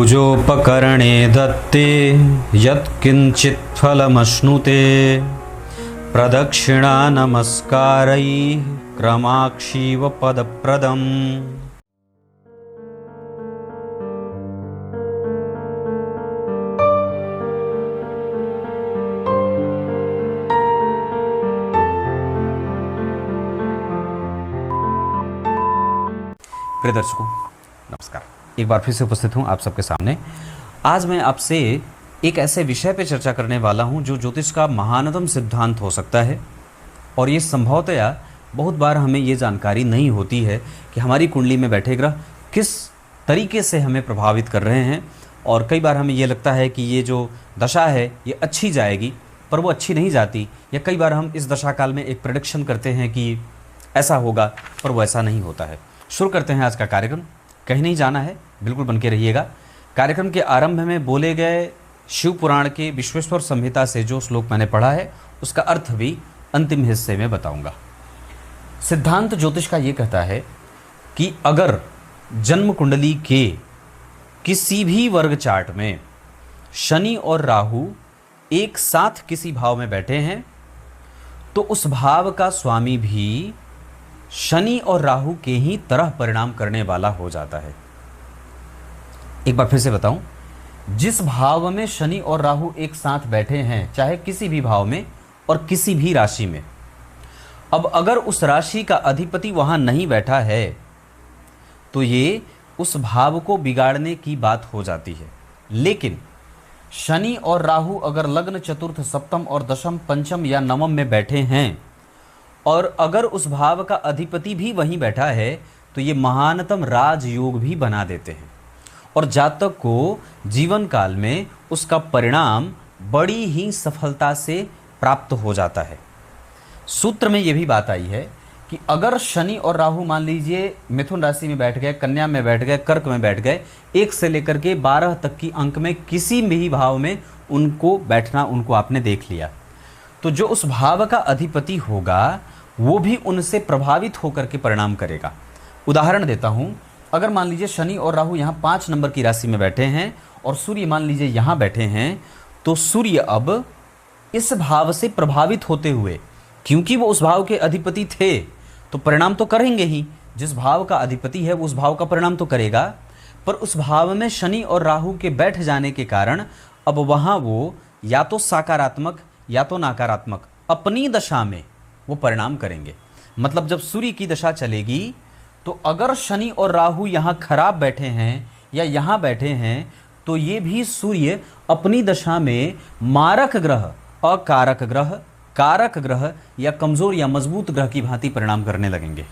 पूजोपकरणे दत्ते यत्किञ्चित् फलमश्नुते प्रदक्षिणा नमस्कारैः क्रमाक्षीव पदप्रदम्। प्रिय दर्शकों नमस्कार, एक बार फिर से उपस्थित हूँ आप सबके सामने। आज मैं आपसे एक ऐसे विषय पे चर्चा करने वाला हूँ जो ज्योतिष का महानतम सिद्धांत हो सकता है। और ये संभवतया बहुत बार हमें ये जानकारी नहीं होती है कि हमारी कुंडली में बैठे ग्रह किस तरीके से हमें प्रभावित कर रहे हैं। और कई बार हमें ये लगता है कि ये जो दशा है ये अच्छी जाएगी, पर वो अच्छी नहीं जाती। या कई बार हम इस दशा काल में एक प्रेडिक्शन करते हैं कि ऐसा होगा, पर वो ऐसा नहीं होता है। शुरू करते हैं आज का कार्यक्रम। कहीं नहीं जाना है, बिल्कुल बन के रहिएगा। कार्यक्रम के आरंभ में बोले गए शिव पुराण के विश्वेश्वर संहिता से जो श्लोक मैंने पढ़ा है उसका अर्थ भी अंतिम हिस्से में बताऊंगा। सिद्धांत ज्योतिष का ये कहता है कि अगर जन्म कुंडली के किसी भी वर्ग चार्ट में शनि और राहु एक साथ किसी भाव में बैठे हैं तो उस भाव का स्वामी भी शनि और राहु के ही तरह परिणाम करने वाला हो जाता है। एक बार फिर से बताऊं, जिस भाव में शनि और राहु एक साथ बैठे हैं, चाहे किसी भी भाव में और किसी भी राशि में, अब अगर उस राशि का अधिपति वहां नहीं बैठा है तो ये उस भाव को बिगाड़ने की बात हो जाती है। लेकिन शनि और राहु अगर लग्न, चतुर्थ, सप्तम और दशम, पंचम या नवम में बैठे हैं और अगर उस भाव का अधिपति भी वहीं बैठा है तो ये महानतम राजयोग भी बना देते हैं और जातक को जीवन काल में उसका परिणाम बड़ी ही सफलता से प्राप्त हो जाता है। सूत्र में ये भी बात आई है कि अगर शनि और राहु मान लीजिए मिथुन राशि में बैठ गए, कन्या में बैठ गए, कर्क में बैठ गए, 1 से लेकर के 12 तक की अंक में किसी भी भाव में उनको बैठना उनको आपने देख लिया, तो जो उस भाव का अधिपति होगा वो भी उनसे प्रभावित होकर के परिणाम करेगा। उदाहरण देता हूं, अगर मान लीजिए शनि और राहु यहाँ 5 नंबर की राशि में बैठे हैं और सूर्य मान लीजिए यहाँ बैठे हैं, तो सूर्य अब इस भाव से प्रभावित होते हुए, क्योंकि वो उस भाव के अधिपति थे तो परिणाम तो करेंगे ही, जिस भाव का अधिपति है वो उस भाव का परिणाम तो करेगा, पर उस भाव में शनि और राहु के बैठ जाने के कारण अब वहाँ वो या तो सकारात्मक या तो नकारात्मक अपनी दशा में वो परिणाम करेंगे। मतलब जब सूर्य की दशा चलेगी तो अगर शनि और राहु यहाँ खराब बैठे हैं या यहाँ बैठे हैं तो ये भी सूर्य अपनी दशा में मारक ग्रह, अकारक ग्रह, कारक ग्रह या कमजोर या मजबूत ग्रह की भांति परिणाम करने लगेंगे।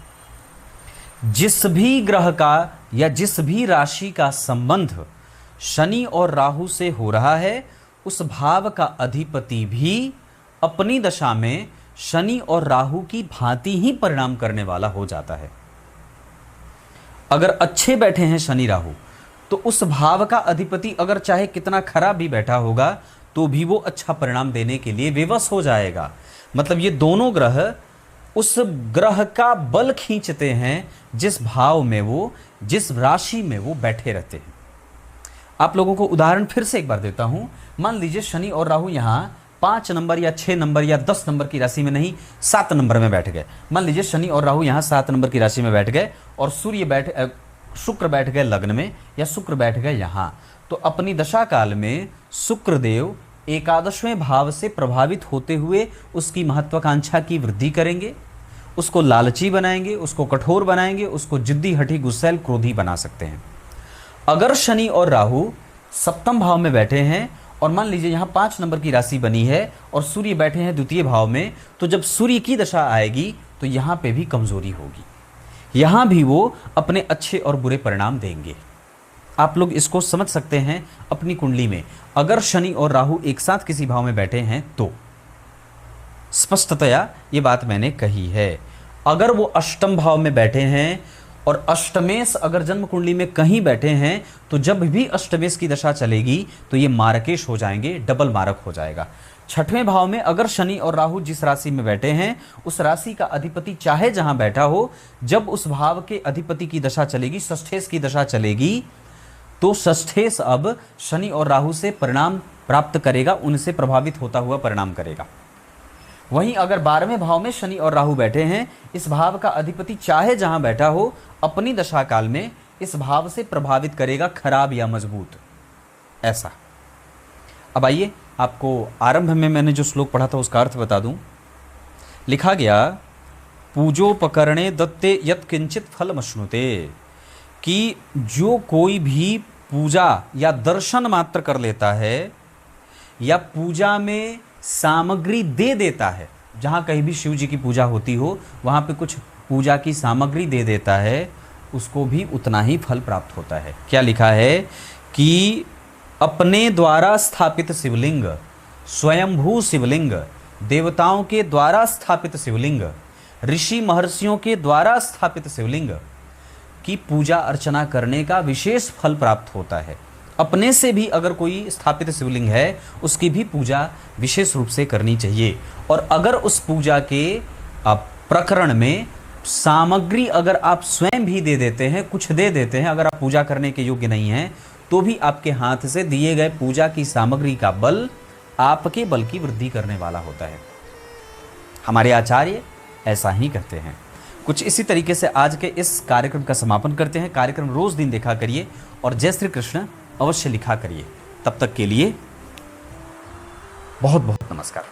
जिस भी ग्रह का या जिस भी राशि का संबंध शनि और राहु से हो रहा है उस भाव का अधिपति भी अपनी दशा में शनि और राहु की भांति ही परिणाम करने वाला हो जाता है। अगर अच्छे बैठे हैं शनि राहु तो उस भाव का अधिपति अगर चाहे कितना खराब भी बैठा होगा तो भी वो अच्छा परिणाम देने के लिए विवश हो जाएगा। मतलब ये दोनों ग्रह उस ग्रह का बल खींचते हैं जिस भाव में वो, जिस राशि में वो बैठे रहते हैं। आप लोगों को उदाहरण फिर से एक बार देता हूं। मान लीजिए शनि और राहु यहाँ 5 नंबर या 6 नंबर या 10 नंबर की राशि में नहीं, 7 नंबर में बैठ गए। मान लीजिए शनि और राहु यहाँ 7 नंबर की राशि में बैठ गए और शुक्र बैठ गए लग्न में या शुक्र बैठ गए यहाँ, तो अपनी दशा काल में शुक्रदेव 11वें भाव से प्रभावित होते हुए उसकी महत्वाकांक्षा की वृद्धि करेंगे, उसको लालची बनाएंगे, उसको कठोर बनाएंगे, उसको जिद्दी, हठी, गुस्सैल, क्रोधी बना सकते हैं। अगर शनि और राहु सप्तम भाव में बैठे हैं और मान लीजिए यहाँ 5 नंबर की राशि बनी है और सूर्य बैठे हैं द्वितीय भाव में, तो जब सूर्य की दशा आएगी तो यहाँ पे भी कमजोरी होगी, यहाँ भी वो अपने अच्छे और बुरे परिणाम देंगे। आप लोग इसको समझ सकते हैं अपनी कुंडली में। अगर शनि और राहु एक साथ किसी भाव में बैठे हैं तो स्पष्टतया ये बात मैंने कही है। अगर वो अष्टम भाव में बैठे हैं और अष्टमेश अगर जन्म कुंडली में कहीं बैठे हैं तो जब भी अष्टमेश की दशा चलेगी तो ये मारकेश हो जाएंगे, डबल मारक हो जाएगा। 6वें भाव में अगर शनि और राहु जिस राशि में बैठे हैं उस राशि का अधिपति चाहे जहां बैठा हो, जब उस भाव के अधिपति की दशा चलेगी, षष्ठेश की दशा चलेगी, तो षष्ठेश अब शनि और राहु से परिणाम प्राप्त करेगा, उनसे प्रभावित होता हुआ परिणाम करेगा। वहीं अगर 12वें भाव में शनि और राहु बैठे हैं, इस भाव का अधिपति चाहे जहां बैठा हो अपनी दशा काल में इस भाव से प्रभावित करेगा, खराब या मजबूत, ऐसा। अब आइए आपको आरंभ में मैंने जो श्लोक पढ़ा था उसका अर्थ बता दूं। लिखा गया पूजोपकरणे दत्ते यत् किंचित फलमश्नुते, कि जो कोई भी पूजा या दर्शन मात्र कर लेता है या पूजा में सामग्री दे देता है, जहाँ कहीं भी शिव जी की पूजा होती हो वहाँ पे कुछ पूजा की सामग्री दे देता है, उसको भी उतना ही फल प्राप्त होता है। क्या लिखा है कि अपने द्वारा स्थापित शिवलिंग, स्वयंभू शिवलिंग, देवताओं के द्वारा स्थापित शिवलिंग, ऋषि महर्षियों के द्वारा स्थापित शिवलिंग की पूजा अर्चना करने का विशेष फल प्राप्त होता है। अपने से भी अगर कोई स्थापित शिवलिंग है उसकी भी पूजा विशेष रूप से करनी चाहिए। और अगर उस पूजा के प्रकरण में सामग्री अगर आप स्वयं भी दे देते हैं, कुछ दे देते हैं, अगर आप पूजा करने के योग्य नहीं हैं, तो भी आपके हाथ से दिए गए पूजा की सामग्री का बल आपके बल की वृद्धि करने वाला होता है। हमारे आचार्य ऐसा ही कहते हैं। कुछ इसी तरीके से आज के इस कार्यक्रम का समापन करते हैं। कार्यक्रम रोज दिन देखा करिए और जय श्री कृष्ण अवश्य लिखा करिए। तब तक के लिए बहुत बहुत नमस्कार।